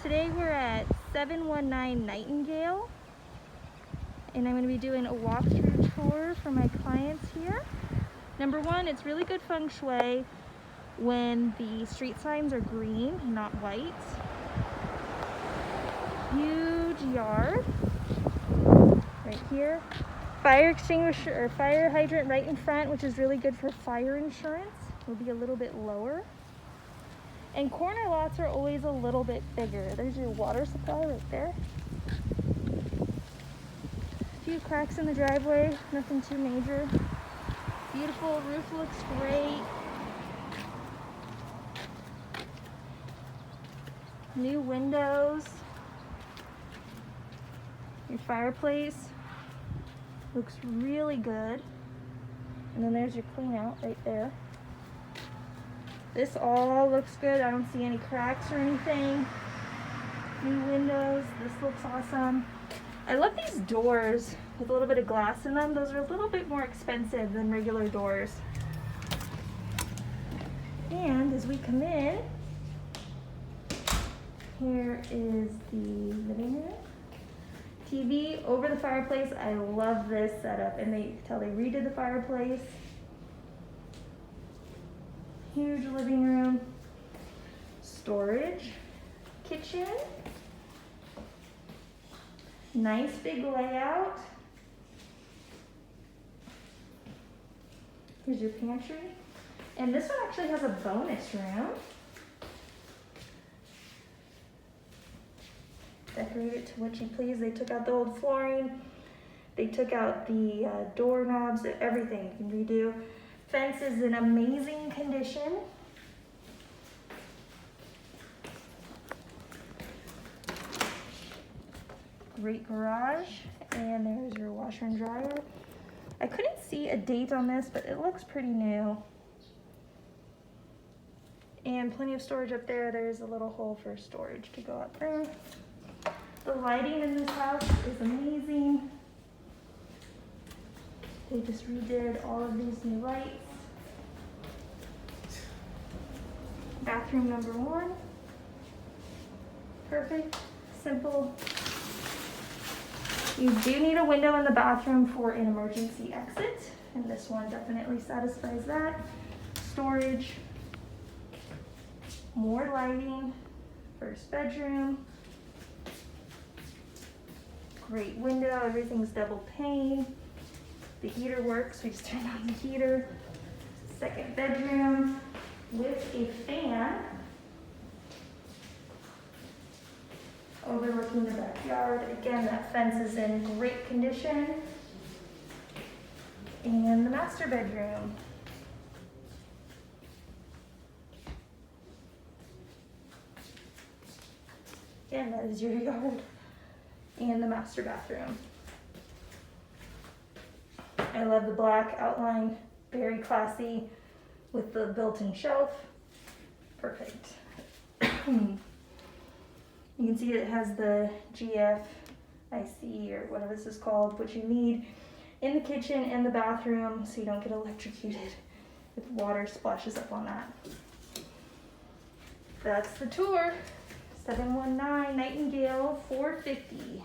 Today we're at 719 Nightingale, and I'm going to be doing a walkthrough tour for my clients here. Number one, it's really good feng shui when the street signs are green, not white. Huge yard right here. Fire extinguisher or fire hydrant right in front, which is really good for fire insurance. Will be a little bit lower. And corner lots are always a little bit bigger. There's your water supply right there. A few cracks in the driveway, nothing too major. Beautiful, roof looks great. New windows. Your fireplace looks really good. And then there's your clean out right there. This all looks good. I don't see any cracks or anything. New windows. This looks awesome. I love these doors with a little bit of glass in them. Those are a little bit more expensive than regular doors. And as we come in, here is the living room. TV over the fireplace. I love this setup, and they redid the fireplace. Huge living room, storage, kitchen, nice big layout. Here's your pantry. And this one actually has a bonus room. Decorate it to what you please. They took out the old flooring. They took out the doorknobs, everything you can redo. Fence is in amazing condition. Great garage, and there's your washer and dryer. I couldn't see a date on this, but it looks pretty new. And plenty of storage up there. There's a little hole for storage to go up there. The lighting in this house is amazing. They just redid all of these new lights. Bathroom number one. Perfect, simple. You do need a window in the bathroom for an emergency exit, and this one definitely satisfies that. Storage, more lighting, first bedroom. Great window, everything's double pane. The heater works, we just turned on the heater. Second bedroom with a fan overlooking the backyard. Again, that fence is in great condition. And the master bedroom. Again, that is your yard. And the master bathroom. I love the black outline, very classy with the built-in shelf. Perfect. You can see it has the GFIC or whatever this is called, which you need in the kitchen and the bathroom so you don't get electrocuted if water splashes up on that. That's the tour. 719 Nightingale 450.